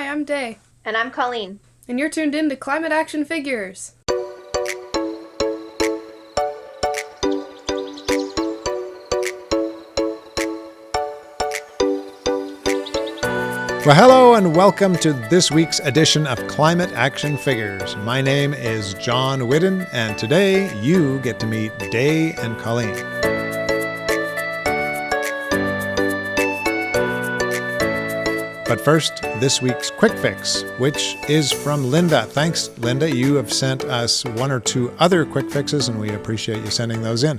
I'm Day. And I'm Colleen. And you're tuned in to Climate Action Figures. Well, hello and welcome to this week's edition of Climate Action Figures. My name is John Whiddon, and today you get to meet Day and Colleen. But first, this week's QuickFix, which is from Linda. Thanks, Linda. You have sent us one or two other quick fixes, and we appreciate you sending those in.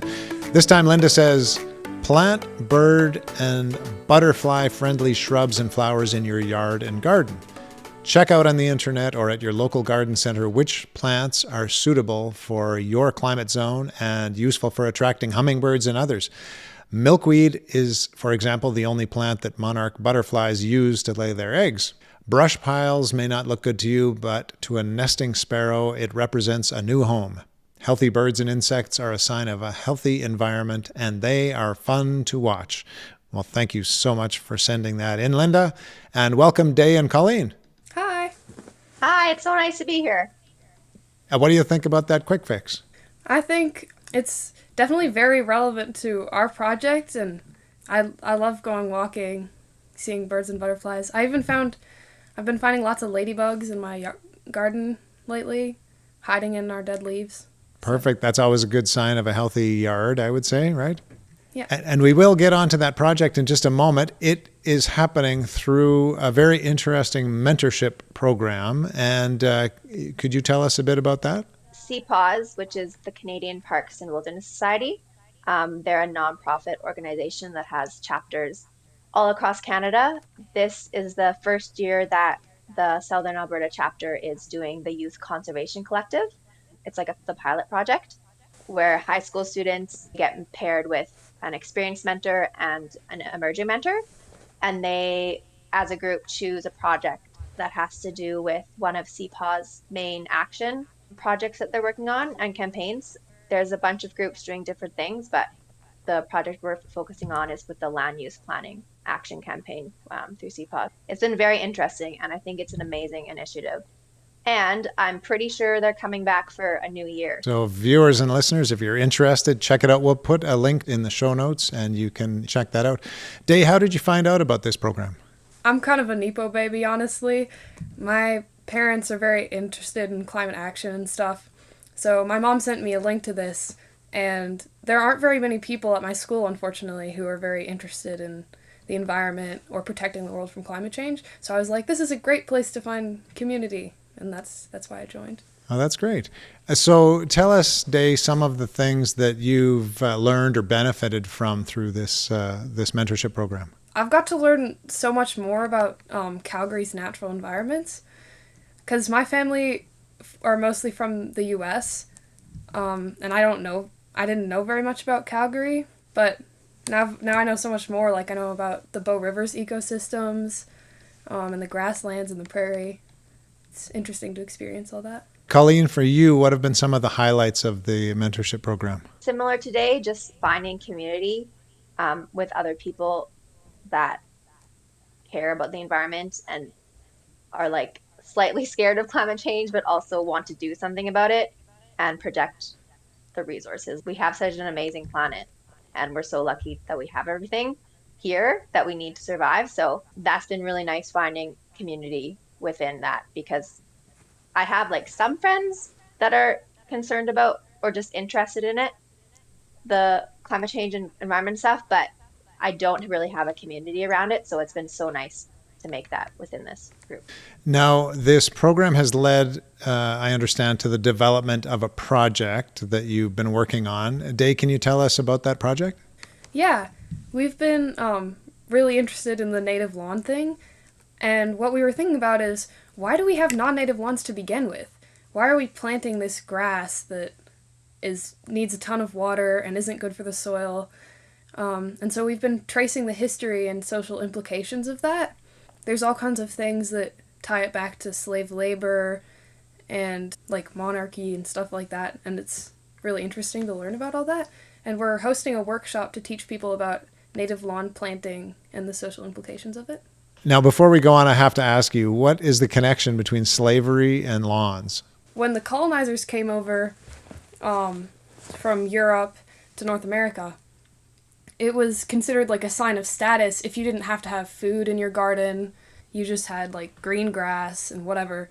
This time, Linda says, plant, bird, and butterfly-friendly shrubs and flowers in your yard and garden. Check out on the internet or at your local garden center which plants are suitable for your climate zone and useful for attracting hummingbirds and others. Milkweed is, for example, the only plant that monarch butterflies use to lay their eggs. Brush piles may not look good to you, but to a nesting sparrow, it represents a new home. Healthy birds and insects are a sign of a healthy environment, and they are fun to watch. Well, thank you so much for sending that in, Linda. And welcome, Day and Colleen. Hi. Hi, it's so nice to be here. What do you think about that quick fix? I think it's definitely very relevant to our project, and I love going walking, seeing birds and butterflies. I've been finding lots of ladybugs in my garden lately, hiding in our dead leaves. Perfect. That's always a good sign of a healthy yard, I would say, right? Yeah. And we will get onto that project in just a moment. It is happening through a very interesting mentorship program. And could you tell us a bit about that? CPAWS, which is the Canadian Parks and Wilderness Society. They're a nonprofit organization that has chapters all across Canada. This is the first year that the Southern Alberta chapter is doing the Youth Conservation Collective. It's like the pilot project where high school students get paired with an experienced mentor and an emerging mentor. And they, as a group, choose a project that has to do with one of CPAW's main action projects that they're working on and campaigns. There's a bunch of groups doing different things, but the project we're focusing on is with the land use planning action campaign through CPAWS. It's been very interesting, and I think it's an amazing initiative. And I'm pretty sure they're coming back for a new year. So viewers and listeners, if you're interested, check it out. We'll put a link in the show notes and you can check that out. Day, how did you find out about this program? I'm kind of a Nepo baby, honestly. My parents are very interested in climate action and stuff. So my mom sent me a link to this, and there aren't very many people at my school, unfortunately, who are very interested in the environment or protecting the world from climate change. So I was like, this is a great place to find community. And that's why I joined. Oh, that's great. So tell us, Day, some of the things that you've learned or benefited from through this mentorship program. I've got to learn so much more about Calgary's natural environments, because my family are mostly from the U.S., and I didn't know very much about Calgary, but now I know so much more. Like, I know about the Bow River's ecosystems, and the grasslands and the prairie. It's interesting to experience all that. Colleen, for you, what have been some of the highlights of the mentorship program? Similar today, just finding community with other people that care about the environment and are like slightly scared of climate change, but also want to do something about it and protect the resources. We have such an amazing planet, and we're so lucky that we have everything here that we need to survive. So that's been really nice, finding community within that, because I have like some friends that are concerned about or just interested in it, the climate change and environment stuff, but I don't really have a community around it. So it's been so nice to make that within this group. Now, this program has led, I understand, to the development of a project that you've been working on. Day, can you tell us about that project? Yeah, we've been really interested in the native lawn thing. And what we were thinking about is, why do we have non-native lawns to begin with? Why are we planting this grass that needs a ton of water and isn't good for the soil? And so we've been tracing the history and social implications of that. There's all kinds of things that tie it back to slave labor and like monarchy and stuff like that. And it's really interesting to learn about all that. And we're hosting a workshop to teach people about native lawn planting and the social implications of it. Now, before we go on, I have to ask you, what is the connection between slavery and lawns? When the colonizers came over from Europe to North America, it was considered like a sign of status if you didn't have to have food in your garden. You just had like green grass and whatever.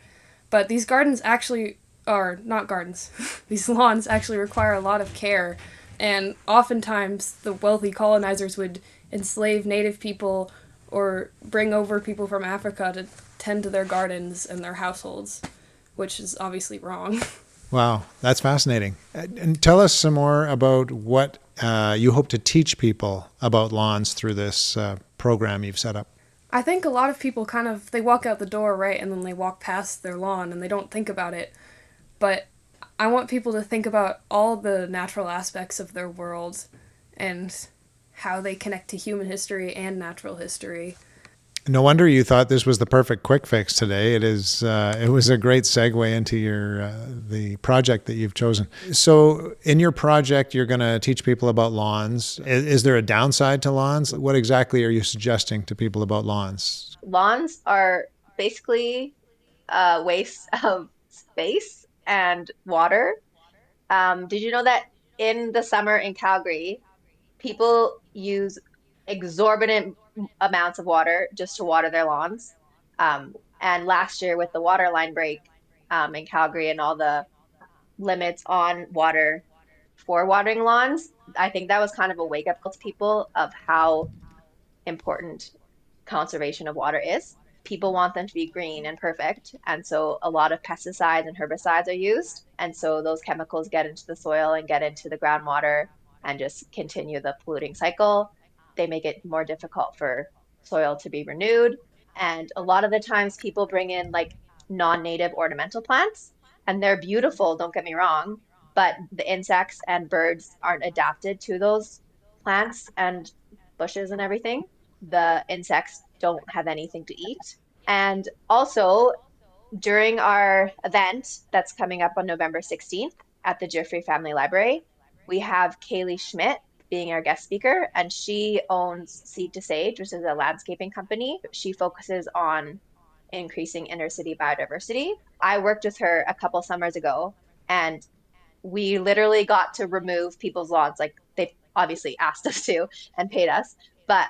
But these gardens actually are not gardens. These lawns actually require a lot of care. And oftentimes the wealthy colonizers would enslave native people or bring over people from Africa to tend to their gardens and their households, which is obviously wrong. Wow, that's fascinating. And tell us some more about what you hope to teach people about lawns through this program you've set up. I think a lot of people they walk out the door, right, and then they walk past their lawn and they don't think about it. But I want people to think about all the natural aspects of their world and how they connect to human history and natural history. No wonder you thought this was the perfect quick fix today. It is. It was a great segue into the project that you've chosen. So, in your project, you're going to teach people about lawns. Is there a downside to lawns? What exactly are you suggesting to people about lawns? Lawns are basically a waste of space and water. Did you know that in the summer in Calgary, people use exorbitant amounts of water just to water their lawns? And last year, with the water line break in Calgary and all the limits on water for watering lawns, I think that was kind of a wake up call to people of how important conservation of water is. People want them to be green and perfect. And so a lot of pesticides and herbicides are used. And so those chemicals get into the soil and get into the groundwater and just continue the polluting cycle. They make it more difficult for soil to be renewed. And a lot of the times people bring in like non-native ornamental plants, and they're beautiful, don't get me wrong, but the insects and birds aren't adapted to those plants and bushes and everything. The insects don't have anything to eat. And also, during our event that's coming up on November 16th at the Giuffre Family Library, we have Kaylee Schmidt being our guest speaker, and she owns Seed to Sage, which is a landscaping company. She focuses on increasing inner city biodiversity. I worked with her a couple summers ago, and we literally got to remove people's lawns. Like they obviously asked us to and paid us, but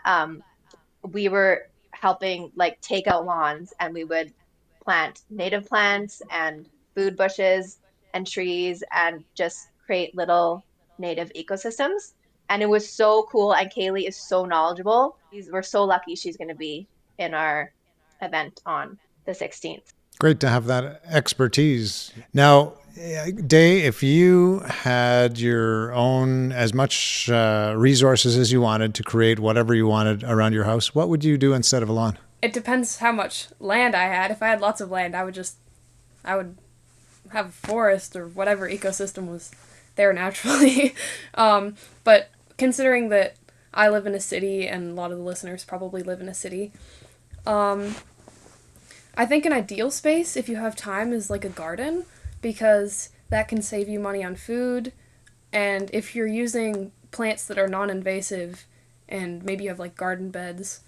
we were helping like take out lawns, and we would plant native plants and food bushes and trees and just create little native ecosystems. And it was so cool. And Kaylee is so knowledgeable. We're so lucky she's going to be in our event on the 16th. Great to have that expertise. Now, Day, if you had your own as much resources as you wanted to create whatever you wanted around your house, what would you do instead of a lawn? It depends how much land I had. If I had lots of land, I would have a forest or whatever ecosystem was there naturally. But considering that I live in a city and a lot of the listeners probably live in a city, I think an ideal space, if you have time, is like a garden, because that can save you money on food. And if you're using plants that are non-invasive, and maybe you have like garden beds,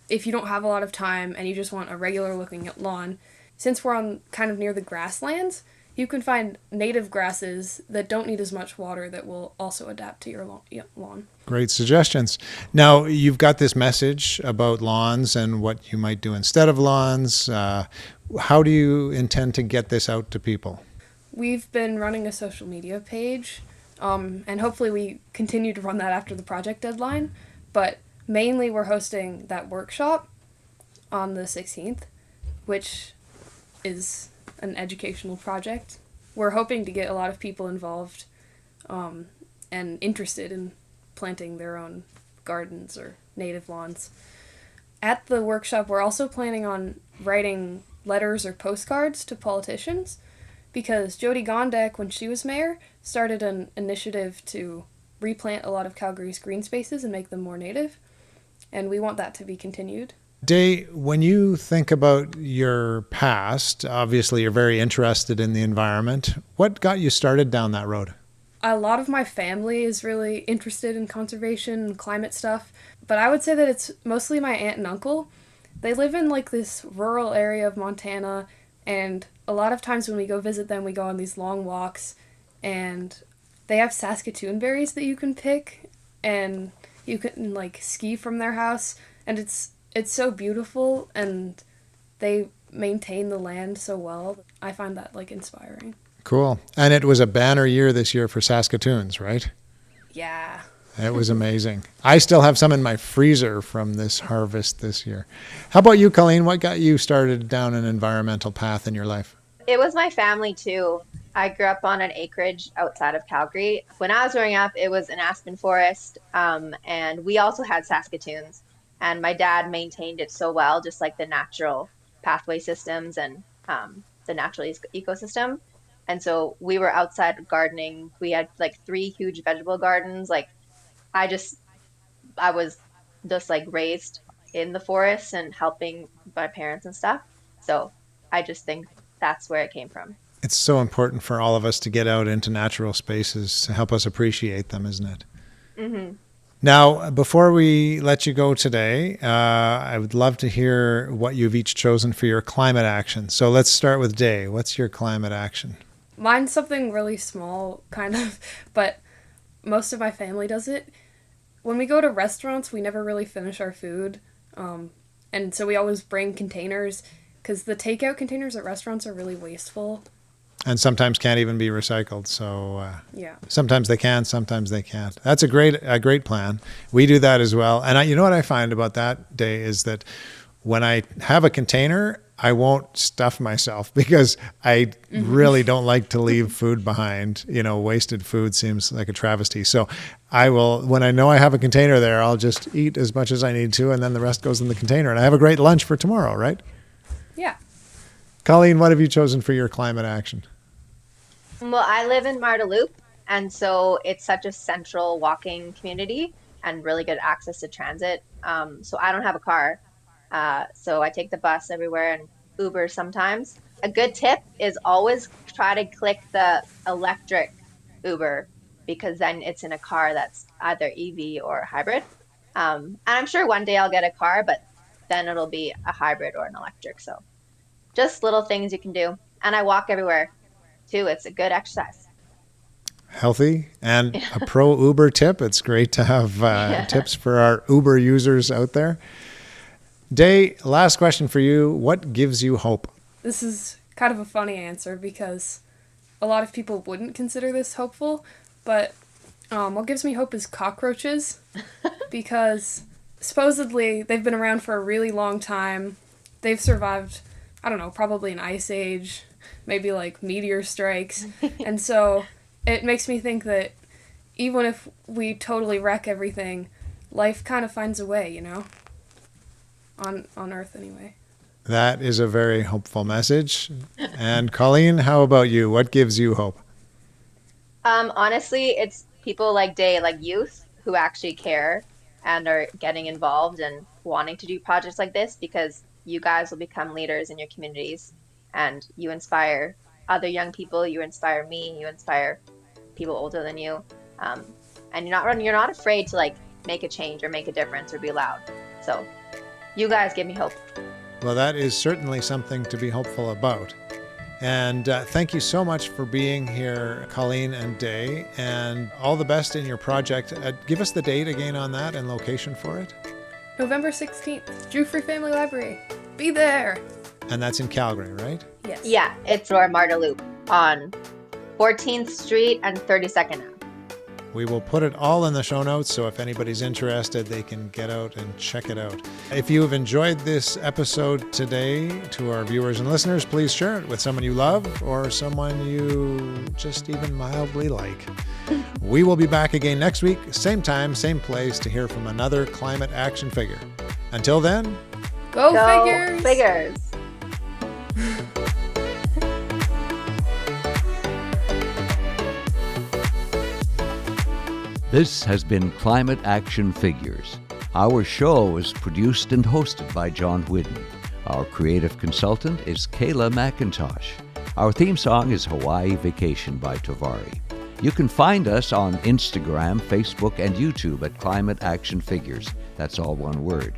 if you don't have a lot of time and you just want a regular looking lawn, since we're on kind of near the grasslands, you can find native grasses that don't need as much water that will also adapt to your lawn. Great suggestions. Now, you've got this message about lawns and what you might do instead of lawns. How do you intend to get this out to people? We've been running a social media page, and hopefully we continue to run that after the project deadline. But mainly we're hosting that workshop on the 16th, which is an educational project. We're hoping to get a lot of people involved and interested in planting their own gardens or native lawns. At the workshop, we're also planning on writing letters or postcards to politicians, because Jyoti Gondek, when she was mayor, started an initiative to replant a lot of Calgary's green spaces and make them more native, and we want that to be continued. Day, when you think about your past, obviously you're very interested in the environment. What got you started down that road? A lot of my family is really interested in conservation and climate stuff, but I would say that it's mostly my aunt and uncle. They live in like this rural area of Montana, and a lot of times when we go visit them, we go on these long walks, and they have Saskatoon berries that you can pick, and you can like ski from their house, and it's so beautiful, and they maintain the land so well. I find that like inspiring. Cool. And it was a banner year this year for Saskatoons, right? Yeah. It was amazing. I still have some in my freezer from this harvest this year. How about you, Colleen? What got you started down an environmental path in your life? It was my family too. I grew up on an acreage outside of Calgary. When I was growing up, it was an aspen forest, and we also had Saskatoons. And my dad maintained it so well, just like the natural pathway systems and the natural ecosystem. And so we were outside gardening. We had like 3 huge vegetable gardens. Like I was just like raised in the forest and helping my parents and stuff. So I just think that's where it came from. It's so important for all of us to get out into natural spaces to help us appreciate them, isn't it? Mm-hmm. Now, before we let you go today, I would love to hear what you've each chosen for your climate action. So let's start with Day. What's your climate action? Mine's something really small, kind of, but most of my family does it. When we go to restaurants, we never really finish our food, and so we always bring containers, because the takeout containers at restaurants are really wasteful. And sometimes can't even be recycled. So Yeah. sometimes they can, sometimes they can't. That's a great plan. We do that as well. And you know what I find about that, Day, is that when I have a container, I won't stuff myself because I really don't like to leave food behind. You know, wasted food seems like a travesty. So I will, when I know I have a container there, I'll just eat as much as I need to, and then the rest goes in the container. And I have a great lunch for tomorrow, right? Yeah. Colleen, what have you chosen for your climate action? Well, I live in Marda Loop, and so it's such a central walking community and really good access to transit. So I don't have a car, so I take the bus everywhere and Uber sometimes. A good tip is always try to click the electric Uber because then it's in a car that's either EV or hybrid. And I'm sure one day I'll get a car, but then it'll be a hybrid or an electric. So just little things you can do. And I walk everywhere too. It's a good exercise. Healthy and a pro Uber tip. It's great to have tips for our Uber users out there. Day, last question for you. What gives you hope? This is kind of a funny answer because a lot of people wouldn't consider this hopeful, but what gives me hope is cockroaches because supposedly they've been around for a really long time. They've survived, I don't know, probably an ice age, maybe like meteor strikes. And so it makes me think that even if we totally wreck everything, life kind of finds a way, you know? On Earth anyway. That is a very hopeful message. And Colleen, how about you? What gives you hope? Honestly, it's people like Day, like youth, who actually care and are getting involved and wanting to do projects like this because you guys will become leaders in your communities and you inspire other young people, you inspire me, you inspire people older than you. And you're not afraid to like make a change or make a difference or be loud. So you guys give me hope. Well, that is certainly something to be hopeful about. And thank you so much for being here, Colleen and Day, and all the best in your project. Give us the date again on that and location for it. November 16th, Giuffre Family Library. Be there! And that's in Calgary, right? Yes. Yeah, it's our Marda Loop on 14th Street and 32nd Ave. We will put it all in the show notes, so if anybody's interested, they can get out and check it out. If you have enjoyed this episode today, to our viewers and listeners, please share it with someone you love or someone you just even mildly like. We will be back again next week, same time, same place, to hear from another climate action figure. Until then, Go figures! figures! This has been Climate Action Figures. Our show is produced and hosted by John Whidden. Our creative consultant is Kayla McIntosh. Our theme song is Hawaii Vacation by Tovari. You can find us on Instagram, Facebook, and YouTube at Climate Action Figures. That's all one word.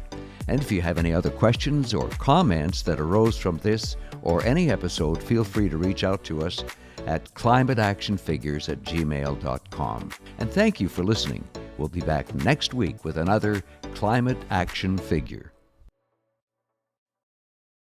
And if you have any other questions or comments that arose from this or any episode, feel free to reach out to us at climateactionfigures@gmail.com. And thank you for listening. We'll be back next week with another Climate Action Figure.